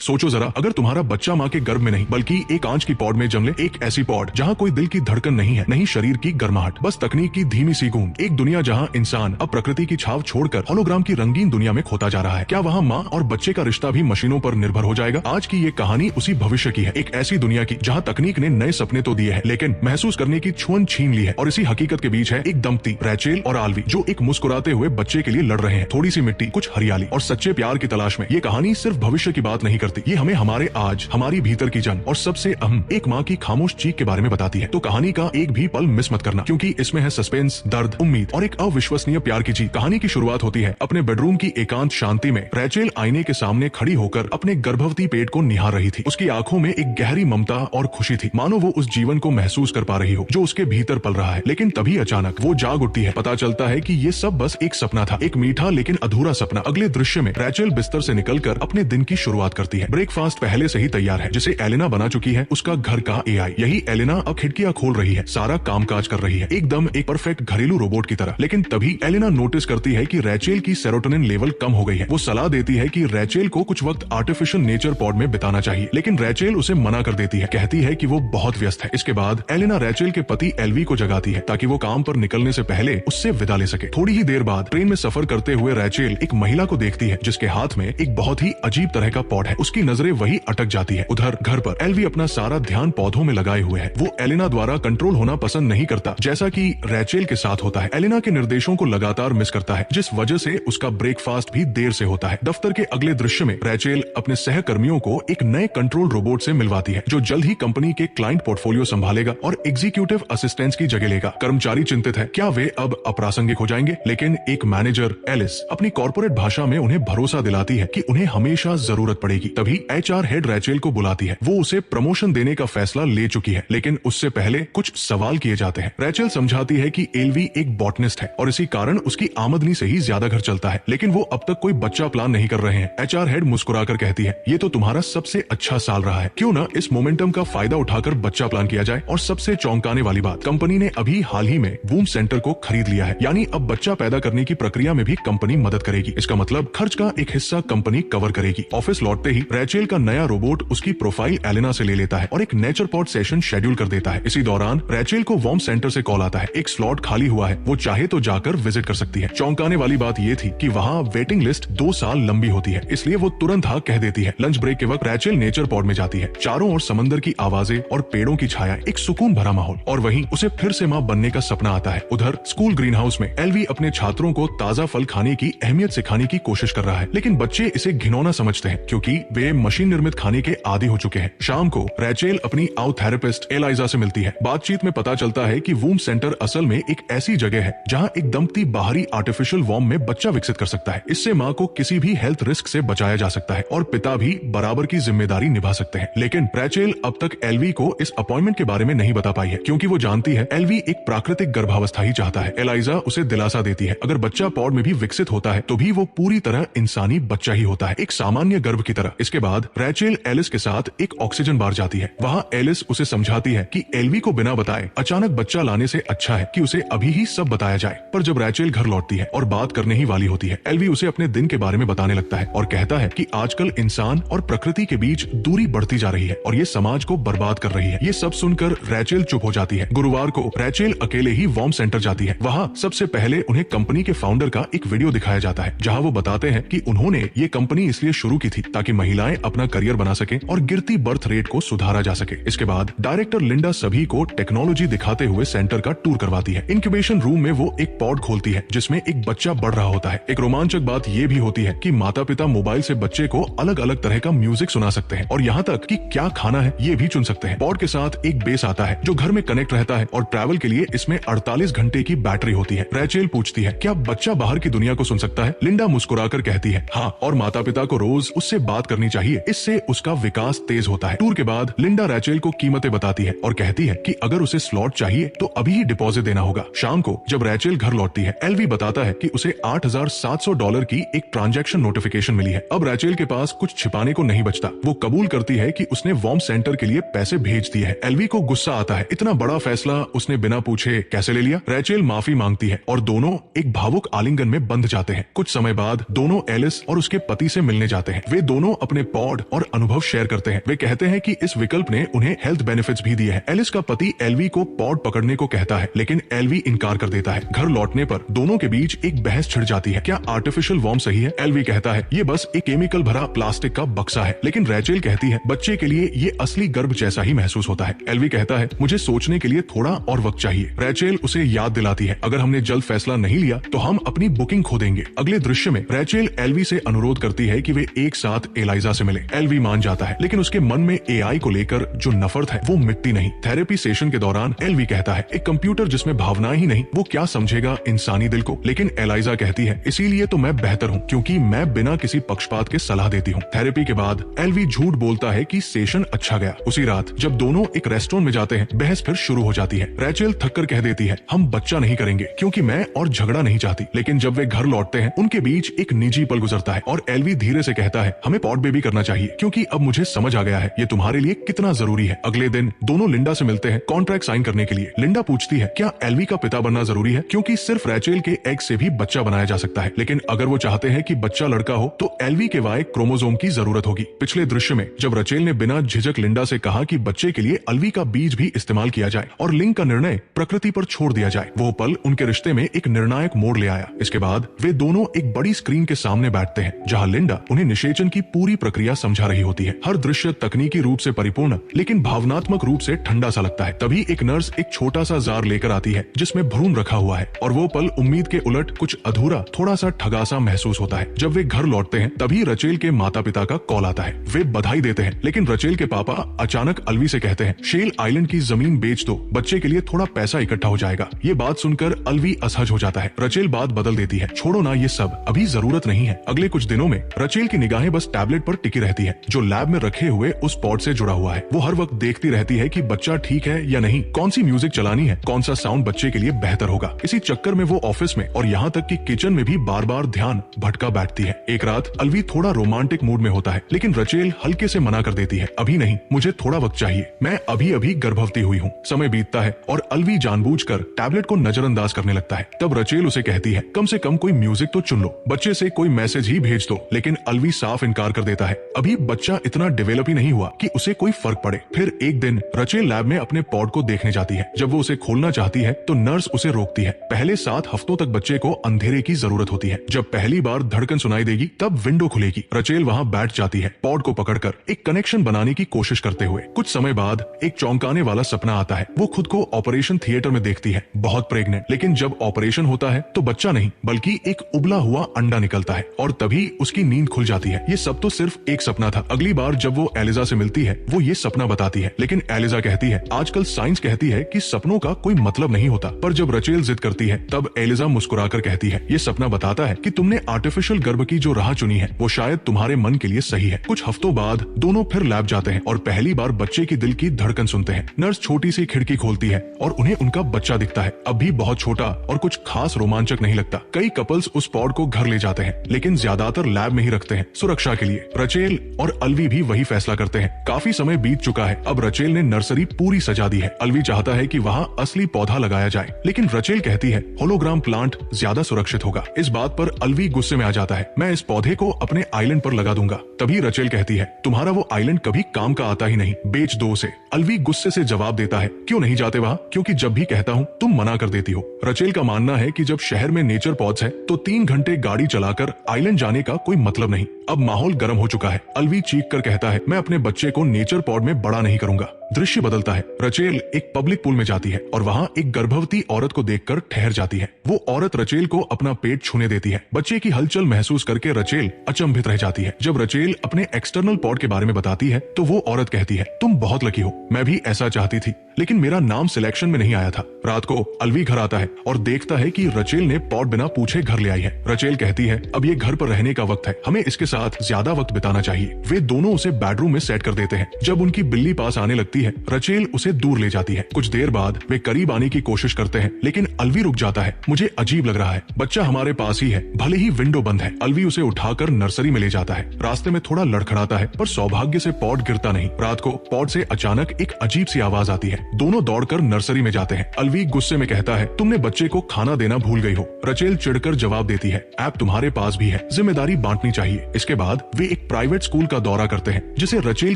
सोचो जरा, अगर तुम्हारा बच्चा माँ के गर्भ में नहीं बल्कि एक कांच की पॉड में जम ले, एक ऐसी पॉड जहाँ कोई दिल की धड़कन नहीं है, नहीं शरीर की गर्माहट, बस तकनीक की धीमी सी गूंज, एक दुनिया जहाँ इंसान अब प्रकृति की छाव छोड़कर होलोग्राम की रंगीन दुनिया में खोता जा रहा है। क्या वहाँ माँ और बच्चे का रिश्ता भी मशीनों पर निर्भर हो जाएगा? आज की ये कहानी उसी भविष्य की है, एक ऐसी दुनिया की जहाँ तकनीक ने नए सपने तो दिए हैं लेकिन महसूस करने की छुअन छीन ली है। और इसी हकीकत के बीच है एक दंपति रैचेल और आल्वी जो एक मुस्कुराते हुए बच्चे के लिए लड़ रहे हैं। थोड़ी सी मिट्टी, कुछ हरियाली और सच्चे प्यार की तलाश में। ये कहानी सिर्फ भविष्य की बात नहीं करती, ये हमें हमारे आज, हमारी भीतर की जंग और सबसे अहम एक माँ की खामोश चीख के बारे में बताती है। तो कहानी का एक भी पल मिस मत करना, क्योंकि इसमें है सस्पेंस, दर्द, उम्मीद और एक अविश्वसनीय प्यार की जीत। कहानी की शुरुआत होती है अपने बेडरूम की एकांत शांति में। रैचेल आईने के सामने खड़ी होकर अपने गर्भवती पेट को निहार रही थी। उसकी आंखों में एक गहरी ममता और खुशी थी, मानो वो उस जीवन को महसूस कर पा रही हो जो उसके भीतर पल रहा है। लेकिन तभी अचानक वो जाग उठती है। पता चलता है कि ये सब बस एक सपना था, एक मीठा लेकिन अधूरा सपना। अगले दृश्य में रैचेल बिस्तर से निकलकर अपने दिन की शुरुआत करती है। ब्रेकफास्ट पहले से ही तैयार है, जिसे एलेना बना चुकी है, उसका घर का एआई। यही एलेना अब खिड़कियां खोल रही है, सारा कामकाज कर रही है, एकदम एक परफेक्ट घरेलू रोबोट की तरह। लेकिन तभी एलेना नोटिस करती है कि रैचेल की सेरोटोनिन लेवल कम हो गई है। वो सलाह देती है कि रैचेल को कुछ वक्त आर्टिफिशियल नेचर पॉड में बिताना चाहिए, लेकिन रैचेल उसे मना कर देती है, कहती है कि वो बहुत व्यस्त है। इसके बाद एलेना रैचेल के पति एल्वी को जगाती है ताकि वो काम पर निकलने से पहले उससे विदा ले सके। थोड़ी ही देर बाद ट्रेन में सफर करते हुए रैचेल एक महिला को देखती है जिसके हाथ में एक बहुत ही अजीब तरह का पॉड है। उसकी नजरें वही अटक जाती है। उधर घर पर एल्वी अपना सारा ध्यान पौधों में लगाए हुए है। वो एलेना द्वारा कंट्रोल होना पसंद नहीं करता, जैसा कि रैचेल के साथ होता है। एलेना के निर्देशों को लगातार मिस करता है, जिस वजह से उसका ब्रेकफास्ट भी देर से होता है। दफ्तर के अगले दृश्य में रैचेल अपने सहकर्मियों को एक नए कंट्रोल रोबोट से मिलवाती है जो जल्द ही कंपनी के क्लाइंट पोर्टफोलियो संभालेगा और एग्जीक्यूटिव असिस्टेंट्स की जगह लेगा। कर्मचारी चिंतित है, क्या वे अब अप्रासंगिक हो जाएंगे? लेकिन एक मैनेजर एलिस अपनी कॉर्पोरेट भाषा में उन्हें भरोसा दिलाती है कि उन्हें हमेशा जरूरत पड़ेगी। तभी एचआर हेड रैचेल को बुलाती है। वो उसे प्रमोशन देने का फैसला ले चुकी है, लेकिन उससे पहले कुछ सवाल किए जाते हैं। रैचेल समझाती है कि एल्वी एक बॉटनिस्ट है और इसी कारण उसकी आमदनी से ही ज्यादा घर चलता है, लेकिन वो अब तक कोई बच्चा प्लान नहीं कर रहे हैं। एचआर हेड मुस्कुराकर कहती है, ये तो तुम्हारा सबसे अच्छा साल रहा है, क्यों ना इस मोमेंटम का फायदा उठाकर बच्चा प्लान किया जाए। और सबसे चौंकाने वाली बात, कंपनी ने अभी हाल ही में वूम सेंटर को खरीद लिया है, यानी अब बच्चा पैदा करने की प्रक्रिया में भी कंपनी मदद करेगी। इसका मतलब खर्च का एक हिस्सा कंपनी कवर करेगी। ऑफिस लौटते ही रैचेल का नया रोबोट उसकी प्रोफाइल एलेना से ले लेता है और एक नेचर पॉड सेशन शेड्यूल कर देता है। इसी दौरान रैचेल को वॉर्म सेंटर से कॉल आता है, एक स्लॉट खाली हुआ है, वो चाहे तो जाकर विजिट कर सकती है। चौंकाने वाली बात ये थी कि वहाँ वेटिंग लिस्ट 2 साल लंबी होती है, इसलिए वो तुरंत हाँ कह देती है। लंच ब्रेक के वक्त रैचेल नेचर पॉड में जाती है। चारों ओर समंदर की आवाजें और पेड़ों की छाया, एक सुकून भरा माहौल। और वहीं उसे फिर से माँ बनने का सपना आता है। उधर स्कूल ग्रीन हाउस में एल्वी अपने छात्रों को ताजा फल खाने की अहमियत सिखाने की कोशिश कर रहा है, लेकिन बच्चे इसे घिनौना समझते हैं क्योंकि वे मशीन निर्मित खाने के आदी हो चुके हैं। शाम को रैचेल अपनी आउ थेरेपिस्ट एलाइजा से मिलती है। बातचीत में पता चलता है कि वूम सेंटर असल में एक ऐसी जगह है जहाँ एक दंपति बाहरी आर्टिफिशियल वॉर्म में बच्चा विकसित कर सकता है। इससे माँ को किसी भी हेल्थ रिस्क से बचाया जा सकता है और पिता भी बराबर की जिम्मेदारी निभा सकते हैं। लेकिन रैचेल अब तक एल्वी को इस अपॉइंटमेंट के बारे में नहीं बता पाई है, क्योंकि वो जानती है एल्वी एक प्राकृतिक गर्भावस्था ही चाहता है। एलाइजा उसे दिलासा देती है, अगर बच्चा पॉड में भी विकसित होता है तो भी वो पूरी तरह इंसानी बच्चा ही होता है, एक सामान्य गर्भ की तरह। इसके बाद रैचेल एलिस के साथ एक ऑक्सीजन बार जाती है। वहाँ एलिस उसे समझाती है कि एल्वी को बिना बताए अचानक बच्चा लाने से अच्छा है कि उसे अभी ही सब बताया जाए। पर जब रैचेल घर लौटती है और बात करने ही वाली होती है, एल्वी उसे अपने दिन के बारे में बताने लगता है और कहता है कि आजकल इंसान और प्रकृति के बीच दूरी बढ़ती जा रही है और ये समाज को बर्बाद कर रही है। ये सब सुनकर रैचेल चुप हो जाती है। गुरुवार को रैचेल अकेले ही वॉर्म सेंटर जाती है। वहाँ सबसे पहले उन्हें कंपनी के फाउंडर का एक वीडियो दिखाया जाता है, जहाँ वो बताते हैं कि उन्होंने ये कंपनी इसलिए शुरू की थी ताकि महिलाएं अपना करियर बना सके और गिरती बर्थ रेट को सुधारा जा सके। इसके बाद डायरेक्टर लिंडा सभी को टेक्नोलॉजी दिखाते हुए सेंटर का टूर करवाती है। इंक्यूबेशन रूम में वो एक पॉड खोलती है जिसमें एक बच्चा बढ़ रहा होता है। एक रोमांचक बात ये भी होती है कि माता पिता मोबाइल से बच्चे को अलग अलग तरह का म्यूजिक सुना सकते हैं और यहाँ तक कि क्या खाना है ये भी चुन सकते हैं। पॉड के साथ एक बेस आता है जो घर में कनेक्ट रहता है और ट्रैवल के लिए इसमें 48 घंटे की बैटरी होती है। रैचेल पूछती है, क्या बच्चा बाहर की दुनिया को सुन सकता है? लिंडा मुस्कुराकर कहती है, हाँ, और माता पिता को रोज उससे बात करनी चाहिए, इससे उसका विकास तेज होता है। टूर के बाद लिंडा रैचेल को कीमतें बताती है और कहती है कि अगर उसे स्लॉट चाहिए तो अभी ही डिपॉजिट देना होगा। शाम को जब रैचेल घर लौटती है, एल्वी बताता है कि उसे $8,700 की एक ट्रांजैक्शन नोटिफिकेशन मिली है। अब रैचेल के पास कुछ छिपाने को नहीं बचता। वो कबूल करती है कि उसने वॉर्म सेंटर के लिए पैसे भेज दिए हैं। एल्वी को गुस्सा आता है, इतना बड़ा फैसला उसने बिना पूछे कैसे ले लिया। रैचेल माफी मांगती है और दोनों एक भावुक आलिंगन में बंध जाते हैं। कुछ समय बाद दोनों एलिस और उसके पति से मिलने जाते हैं। वे दोनों अपनी अपने पॉड और अनुभव शेयर करते हैं। वे कहते हैं कि इस विकल्प ने उन्हें हेल्थ बेनिफिट्स भी दिए हैं। एलिस का पति एलवी को पॉड पकड़ने को कहता है, लेकिन एलवी इनकार कर देता है। घर लौटने पर दोनों के बीच एक बहस छिड़ जाती है। क्या आर्टिफिशियल वॉर्म सही है? एलवी कहता है ये बस एक केमिकल भरा प्लास्टिक का बक्सा है, लेकिन रैचेल कहती है बच्चे के लिए ये असली गर्भ जैसा ही महसूस होता है। एलवी कहता है मुझे सोचने के लिए थोड़ा और वक्त चाहिए। रैचेल उसे याद दिलाती है अगर हमने जल्द फैसला नहीं लिया तो हम अपनी बुकिंग खो देंगे। अगले दृश्य में रैचेल एलवी से अनुरोध करती है कि वे एक साथ एलाइजा से मिले। एलवी मान जाता है, लेकिन उसके मन में एआई को लेकर जो नफरत है वो मिटती नहीं। थेरेपी सेशन के दौरान एलवी कहता है एक कंप्यूटर जिसमें भावनाएं ही नहीं, वो क्या समझेगा इंसानी दिल को? लेकिन एलाइजा कहती है इसीलिए तो मैं बेहतर हूँ, क्योंकि मैं बिना किसी पक्षपात के सलाह देती हूँ। थेरेपी के बाद एलवी झूठ बोलता है कि सेशन अच्छा गया। उसी रात जब दोनों एक रेस्टोरेंट में जाते हैं, बहस फिर शुरू हो जाती है। रैचेल थककर कह देती है हम बच्चा नहीं करेंगे क्योंकि मैं और झगड़ा नहीं चाहती। लेकिन जब वे घर लौटते हैं उनके बीच एक निजी पल गुजरता है और एलवी धीरे से कहता है हमें पॉड बेबी करना चाहिए, क्योंकि अब मुझे समझ आ गया है ये तुम्हारे लिए कितना जरूरी है। अगले दिन दोनों लिंडा से मिलते हैं कॉन्ट्रैक्ट साइन करने के लिए। लिंडा पूछती है क्या एलवी का पिता बनना जरूरी है, क्योंकि सिर्फ रैचेल के एग से भी बच्चा बनाया जा सकता है, लेकिन अगर वो चाहते हैं कि बच्चा लड़का हो तो एलवी के वाई क्रोमोसोम की जरूरत होगी। पिछले दृश्य में जब रचेल ने बिना झिझक लिंडा से कहा कि बच्चे के लिए अलवी का बीज भी इस्तेमाल किया जाए और लिंग का निर्णय प्रकृति पर छोड़ दिया जाए, वो पल उनके रिश्ते में एक निर्णायक मोड़ ले आया। इसके बाद वे दोनों एक बड़ी स्क्रीन के सामने बैठते हैं जहां लिंडा उन्हें निषेचन की पूरी प्रक्रिया समझा रही होती है। हर दृश्य तकनीकी रूप से परिपूर्ण लेकिन भावनात्मक रूप से ठंडा सा लगता है। तभी एक नर्स एक छोटा सा जार लेकर आती है जिसमें भ्रूण रखा हुआ है और वो पल उम्मीद के उलट कुछ अधूरा, थोड़ा सा ठगासा महसूस होता है। जब वे घर लौटते हैं तभी रचेल के माता पिता का कॉल आता है। वे बधाई देते हैं, लेकिन रचेल के पापा अचानक अलवी से कहते हैं शेल आइलैंड की जमीन बेच दो, बच्चे के लिए थोड़ा पैसा इकट्ठा हो जाएगा। ये बात सुनकर अलवी असहज हो जाता है। रचेल बात बदल देती है, छोड़ो ना ये सब, अभी जरूरत नहीं है। अगले कुछ दिनों में रचेल की निगाहें बस टैबलेट पर टिकी रहती है जो लैब में रखे हुए उस पॉड से जुड़ा हुआ है। वो हर वक्त देखती रहती है कि बच्चा ठीक है या नहीं, कौन सी म्यूजिक चलानी है, कौन सा साउंड बच्चे के लिए बेहतर होगा। इसी चक्कर में वो ऑफिस में और यहाँ तक कि किचन में भी बार बार ध्यान भटका बैठती है। एक रात अलवी थोड़ा रोमांटिक मूड में होता है, लेकिन रचेल हल्के से मना कर देती है, अभी नहीं, मुझे थोड़ा वक्त चाहिए, मैं अभी अभी गर्भवती हुई हूँ। समय बीतता है और अलवी जानबूझकर टैबलेट को नजरअंदाज करने लगता है। तब रचेल उसे कहती है कम से कम कोई म्यूजिक तो चुन लो, बच्चे से कोई मैसेज ही भेज दो। लेकिन अलवी साफ इनकार कर देता है, अभी बच्चा इतना डेवलप ही नहीं हुआ कि उसे कोई फर्क पड़े। फिर एक दिन रचेल लैब में अपने पॉड को देखने जाती है। जब वो उसे खोलना चाहती है तो नर्स उसे रोकती है। पहले 7 हफ्तों तक बच्चे को अंधेरे की जरूरत होती है। जब पहली बार धड़कन सुनाई देगी तब विंडो खुलेगी। रचेल वहाँ बैठ जाती है, पॉड को पकड़कर एक कनेक्शन बनाने की कोशिश करते हुए। कुछ समय बाद एक चौंकाने वाला सपना आता है। वो खुद को ऑपरेशन थिएटर में देखती है, बहुत प्रेग्नेंट। लेकिन जब ऑपरेशन होता है तो बच्चा नहीं बल्कि एक उबला हुआ अंडा निकलता है और तभी उसकी नींद खुल जाती है। ये सब तो सिर्फ एक सपना था। अगली बार जब वो एलिजा से मिलती है वो ये सपना बताती है, लेकिन एलिजा कहती है आजकल साइंस कहती है कि सपनों का कोई मतलब नहीं होता। पर जब रचेल जिद करती है तब एलिजा मुस्कुराकर कहती है ये सपना बताता है कि तुमने आर्टिफिशियल गर्भ की जो राह चुनी है वो शायद तुम्हारे मन के लिए सही है। कुछ हफ्तों बाद दोनों फिर लैब जाते हैं और पहली बार बच्चे की दिल की धड़कन सुनते हैं। नर्स छोटी सी खिड़की खोलती है और उन्हें उनका बच्चा दिखता है, अब भी बहुत छोटा और कुछ खास रोमांचक नहीं लगता। कई कपल्स उस पॉड को घर ले जाते हैं, लेकिन ज्यादातर लैब में ही रखते हैं सुरक्षा के लिए। रचेल और अलवी भी वही फैसला करते हैं। काफी समय बीत चुका है, अब रचेल ने नर्सरी पूरी सजा दी है। अलवी चाहता है कि वहाँ असली पौधा लगाया जाए, लेकिन रचेल कहती है होलोग्राम प्लांट ज्यादा सुरक्षित होगा। इस बात पर अलवी गुस्से में आ जाता है, मैं इस पौधे को अपने आइलैंड पर लगा दूंगा। तभी रचेल कहती है तुम्हारा वो आइलैंड कभी काम का आता ही नहीं, बेच दो उसे। अलवी गुस्से से जवाब देता है क्यों नहीं जाते वहाँ, क्योंकि जब भी कहता हूँ तुम मना कर देती हो। रचेल का मानना है कि जब शहर में नेचर पॉड्स है तो 3 घंटे गाड़ी चलाकर आइलैंड जाने का कोई मतलब नहीं। अब माहौल गर्म हो चुका है। अलवी चीख कर कहता है मैं अपने बच्चे को नेचर पॉड में बड़ा नहीं करूंगा। दृश्य बदलता है। रचेल एक पब्लिक पूल में जाती है और वहाँ एक गर्भवती औरत को देखकर ठहर जाती है। वो औरत रचेल को अपना पेट छूने देती है। बच्चे की हलचल महसूस करके रचेल अचंभित रह जाती है। जब रचेल अपने एक्सटर्नल पॉड के बारे में बताती है तो वो औरत कहती है तुम बहुत लकी हो, मैं भी ऐसा चाहती थी, लेकिन मेरा नाम सिलेक्शन में नहीं आया था। रात को अलवी घर आता है और देखता है कि रचेल ने पॉड बिना पूछे घर ले आई है। रचेल कहती है अब ये घर पर रहने का वक्त है, हमें इसके साथ ज्यादा वक्त बिताना चाहिए। वे दोनों उसे बेडरूम में सेट कर देते हैं। जब उनकी बिल्ली पास आने लगती है, रचेल उसे दूर ले जाती है। कुछ देर बाद वे करीब आने की कोशिश करते हैं, लेकिन अलवी रुक जाता है। मुझे अजीब लग रहा है, बच्चा हमारे पास ही है, भले ही विंडो बंद है। अलवी उसे उठाकर नर्सरी में ले जाता है। रास्ते में थोड़ा लड़खड़ाता है, पर सौभाग्य से पॉड गिरता नहीं। रात को पॉड से अचानक एक अजीब सी आवाज आती है। दोनों दौड़कर नर्सरी में जाते हैं। अलवी गुस्से में कहता है, तुमने बच्चे को खाना देना भूल गई हो। रचेल चिढ़कर जवाब देती है, ऐप तुम्हारे पास भी है, जिम्मेदारी बांटनी चाहिए। इसके बाद वे एक प्राइवेट स्कूल का दौरा करते हैं, जिसे रचेल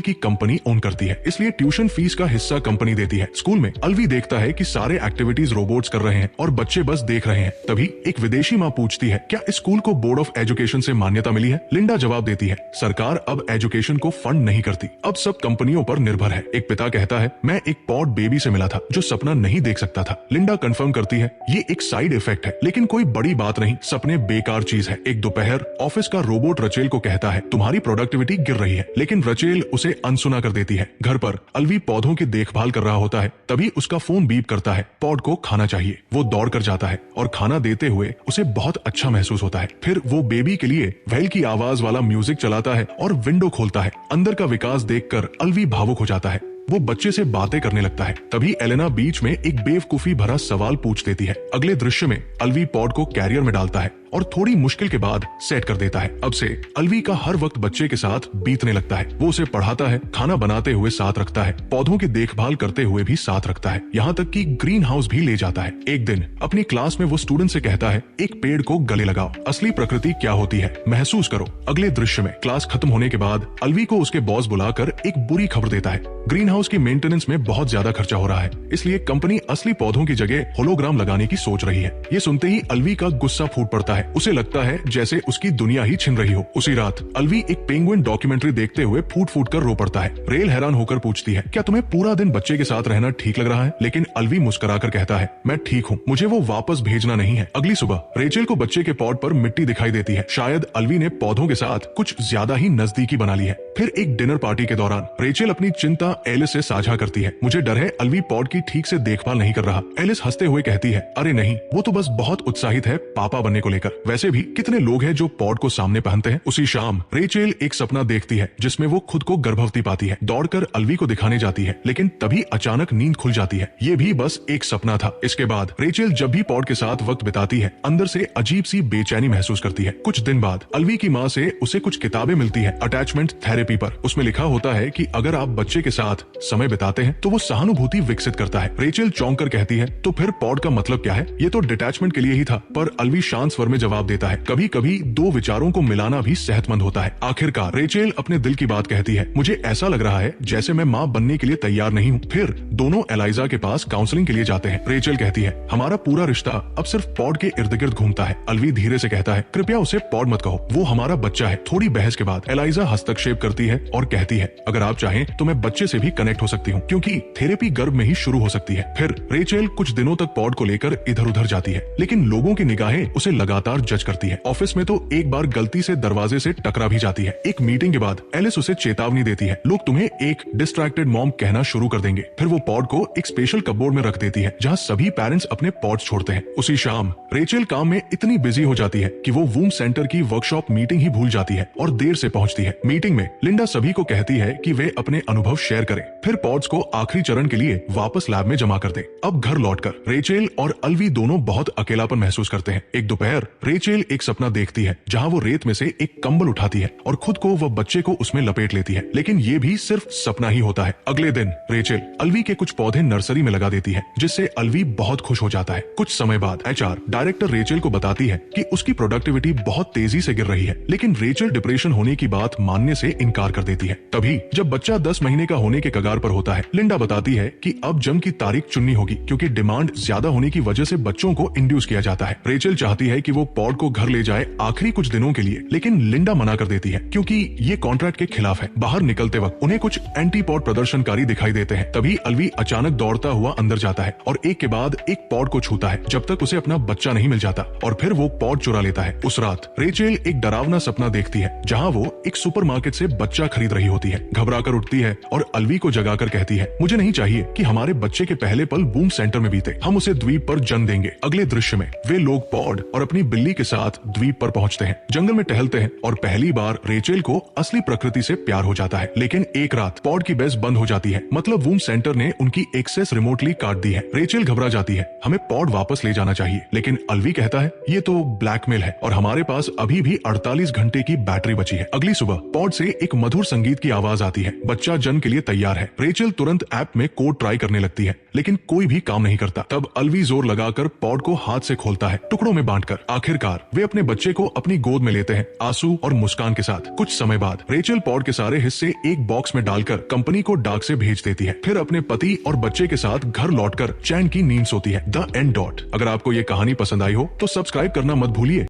की कंपनी ओन करती है, इसलिए ट्यूशन फीस का हिस्सा कंपनी देती है। स्कूल में अलवी देखता है कि सारे एक्टिविटीज रोबोट्स कर रहे हैं और बच्चे बस देख रहे हैं। तभी एक विदेशी माँ पूछती है, क्या इस स्कूल को बोर्ड ऑफ एजुकेशन से मान्यता मिली है? लिंडा जवाब देती है, सरकार अब एजुकेशन को फंड नहीं करती, अब सब कंपनियों पर निर्भर है। एक पिता कहता है, मैं एक पॉड बेबी से मिला था जो सपना नहीं देख सकता था। लिंडा कंफर्म करती है, ये एक साइड इफेक्ट है, लेकिन कोई बड़ी बात नहीं, सपने बेकार चीज है। एक दोपहर ऑफिस का रोबोट रचेल को कहता है, तुम्हारी प्रोडक्टिविटी गिर रही है, लेकिन रचेल उसे अनसुना कर देती है। घर पर अलवी पौधों की देखभाल कर रहा होता है, तभी उसका फोन बीप करता है, पॉड को खाना चाहिए। वो दौड़ कर जाता है और खाना देते हुए उसे बहुत अच्छा महसूस होता है। फिर वो बेबी के लिए व्हेल की आवाज वाला म्यूजिक चलाता है और विंडो खोलता है। अंदर का विकास देखकर अलवी भावुक हो जाता है। वो बच्चे से बातें करने लगता है। तभी एलेना बीच में एक बेवकूफी भरा सवाल पूछ देती है। अगले दृश्य में अलवी पॉड को कैरियर में डालता है और थोड़ी मुश्किल के बाद सेट कर देता है। अब से अलवी का हर वक्त बच्चे के साथ बीतने लगता है। वो उसे पढ़ाता है, खाना बनाते हुए साथ रखता है, पौधों की देखभाल करते हुए भी साथ रखता है, यहाँ तक कि ग्रीन हाउस भी ले जाता है। एक दिन अपनी क्लास में वो स्टूडेंट से कहता है, एक पेड़ को गले लगाओ, असली प्रकृति क्या होती है महसूस करो। अगले दृश्य में क्लास खत्म होने के बाद अलवी को उसके बॉस बुलाकर एक बुरी खबर देता है। ग्रीन हाउस की मेंटेनेंस में बहुत ज्यादा खर्चा हो रहा है, इसलिए कंपनी असली पौधों की जगह होलोग्राम लगाने की सोच रही है। ये सुनते ही अलवी का गुस्सा फूट पड़ता है। उसे लगता है जैसे उसकी दुनिया ही छिन रही हो। उसी रात अलवी एक पेंगुइन डॉक्यूमेंट्री देखते हुए फूट फूट कर रो पड़ता है। रेल हैरान होकर पूछती है, क्या तुम्हें पूरा दिन बच्चे के साथ रहना ठीक लग रहा है? लेकिन अलवी मुस्कुराकर कहता है, मैं ठीक हूँ, मुझे वो वापस भेजना नहीं है। अगली सुबह रेचल को बच्चे के पॉड पर मिट्टी दिखाई देती है। शायद अलवी ने पौधों के साथ कुछ ज्यादा ही नजदीकी बना ली है। फिर एक डिनर पार्टी के दौरान रेचल अपनी चिंता एलिस से साझा करती है। मुझे डर है अलवी पॉड की ठीक से देखभाल नहीं कर रहा। एलिस हंसते हुए कहती है, अरे नहीं, वो तो बस बहुत उत्साहित है पापा बनने को लेकर। वैसे भी कितने लोग हैं जो पॉड को सामने पहनते हैं। उसी शाम रेचेल एक सपना देखती है जिसमें वो खुद को गर्भवती पाती है। दौड़कर अलवी को दिखाने जाती है, लेकिन तभी अचानक नींद खुल जाती है। ये भी बस एक सपना था। इसके बाद रेचेल जब भी पॉड के साथ वक्त बिताती है, अंदर से अजीब सी बेचैनी महसूस करती है। कुछ दिन बाद अलवी की माँ से उसे कुछ किताबें मिलती है अटैचमेंट थेरेपी पर। उसमें लिखा होता है कि अगर आप बच्चे के साथ समय बिताते हैं तो वो सहानुभूति विकसित करता है। रेचेल चौंक कर कहती है, तो फिर पॉड का मतलब क्या है? ये तो डिटैचमेंट के लिए ही था। पर अलवी शांत स्वर में जवाब देता है, कभी कभी दो विचारों को मिलाना भी सेहतमंद होता है। आखिरकार रेचेल अपने दिल की बात कहती है, मुझे ऐसा लग रहा है जैसे मैं माँ बनने के लिए तैयार नहीं हूँ। फिर दोनों एलाइजा के पास काउंसलिंग के लिए जाते हैं। रेचेल कहती है, हमारा पूरा रिश्ता अब सिर्फ पॉड के इर्द गिर्द घूमता है। अलवी धीरे से कहता है, कृपया उसे पॉड मत कहो, वो हमारा बच्चा है। थोड़ी बहस के बाद एलाइजा हस्तक्षेप करती है और कहती है, अगर आप चाहें तो मैं बच्चे से भी कनेक्ट हो सकती हूँ, क्योंकि थेरेपी गर्भ में ही शुरू हो सकती है। फिर रेचेल कुछ दिनों तक पॉड को लेकर इधर उधर जाती है, लेकिन लोगों की निगाहें उसे लगातार जज करती है। ऑफिस में तो एक बार गलती से दरवाजे से टकरा भी जाती है। एक मीटिंग के बाद एलिस उसे चेतावनी देती है, लोग तुम्हें एक डिस्ट्रैक्टेड मॉम कहना शुरू कर देंगे। फिर वो पॉड को एक स्पेशल कपबोर्ड में रख देती है, जहाँ सभी पेरेंट्स अपने पॉड्स छोड़ते हैं। उसी शाम रेचेल काम में इतनी बिजी हो जाती है कि वो वूम सेंटर की वर्कशॉप मीटिंग ही भूल जाती है और देर से पहुंचती है। मीटिंग में लिंडा सभी को कहती है कि वे अपने अनुभव शेयर करें, फिर पॉड्स को आखिरी चरण के लिए वापस लैब में जमा कर दें। अब घर लौटकर रेचेल और अलवी दोनों बहुत अकेलापन महसूस करते हैं। एक दोपहर रेचेल एक सपना देखती है जहां वो रेत में से एक कंबल उठाती है और खुद को व बच्चे को उसमें लपेट लेती है, लेकिन ये भी सिर्फ सपना ही होता है। अगले दिन रेचेल अलवी के कुछ पौधे नर्सरी में लगा देती है, जिससे अलवी बहुत खुश हो जाता है। कुछ समय बाद एचआर डायरेक्टर रेचेल को बताती है कि उसकी प्रोडक्टिविटी बहुत तेजी से गिर रही है, लेकिन रेचेल डिप्रेशन होने की बात मानने से इनकार कर देती है। तभी जब बच्चा 10 महीने का होने के कगार पर होता है, लिंडा बताती है कि अब जन्म की तारीख चुननी होगी, क्योंकि डिमांड ज्यादा होने की वजह से बच्चों को इंड्यूस किया जाता है। रेचेल चाहती है कि वो पॉड को घर ले जाए आखिरी कुछ दिनों के लिए, लेकिन लिंडा मना कर देती है क्योंकि ये कॉन्ट्रैक्ट के खिलाफ है। बाहर निकलते वक्त उन्हें कुछ एंटी पॉड प्रदर्शनकारी दिखाई देते हैं। तभी अलवी अचानक दौड़ता हुआ अंदर जाता है और एक के बाद एक पॉड को छूता है जब तक उसे अपना बच्चा नहीं मिल जाता, और फिर वो पॉड चुरा लेता है। उस रात रेचेल एक डरावना सपना देखती है जहाँ वो एक सुपरमार्केट से बच्चा खरीद रही होती है। घबराकर उठती है और अलवी को जगाकर कहती है, मुझे नहीं चाहिए कि हमारे बच्चे के पहले पल बूम सेंटर में बीते, हम उसे द्वीप पर जन्म देंगे। अगले दृश्य में वे लोग पॉड और अपनी बिल्ली के साथ द्वीप पर पहुंचते हैं, जंगल में टहलते हैं और पहली बार रेचल को असली प्रकृति से प्यार हो जाता है। लेकिन एक रात पॉड की बेस बंद हो जाती है, मतलब वूम सेंटर ने उनकी एक्सेस रिमोटली काट दी है। रेचल घबरा जाती है, हमें पॉड वापस ले जाना चाहिए, लेकिन अलवी कहता है ये तो ब्लैकमेल है और हमारे पास अभी भी 48 घंटे की बैटरी बची है। अगली सुबह पॉड से एक मधुर संगीत की आवाज आती है, बच्चा जन्म के लिए तैयार है। रेचल तुरंत ऐप में कोड ट्राई करने लगती है, लेकिन कोई भी काम नहीं करता। तब अलवी जोर लगाकर पॉड को हाथ से खोलता है, टुकड़ों में बांटकर। आखिरकार वे अपने बच्चे को अपनी गोद में लेते हैं, आंसू और मुस्कान के साथ। कुछ समय बाद रेचल पॉड के सारे हिस्से एक बॉक्स में डालकर कंपनी को डाक से भेज देती है, फिर अपने पति और बच्चे के साथ घर लौटकर चैन की नींद सोती है। The end dot. अगर आपको ये कहानी पसंद आई हो तो सब्सक्राइब करना मत भूलिए।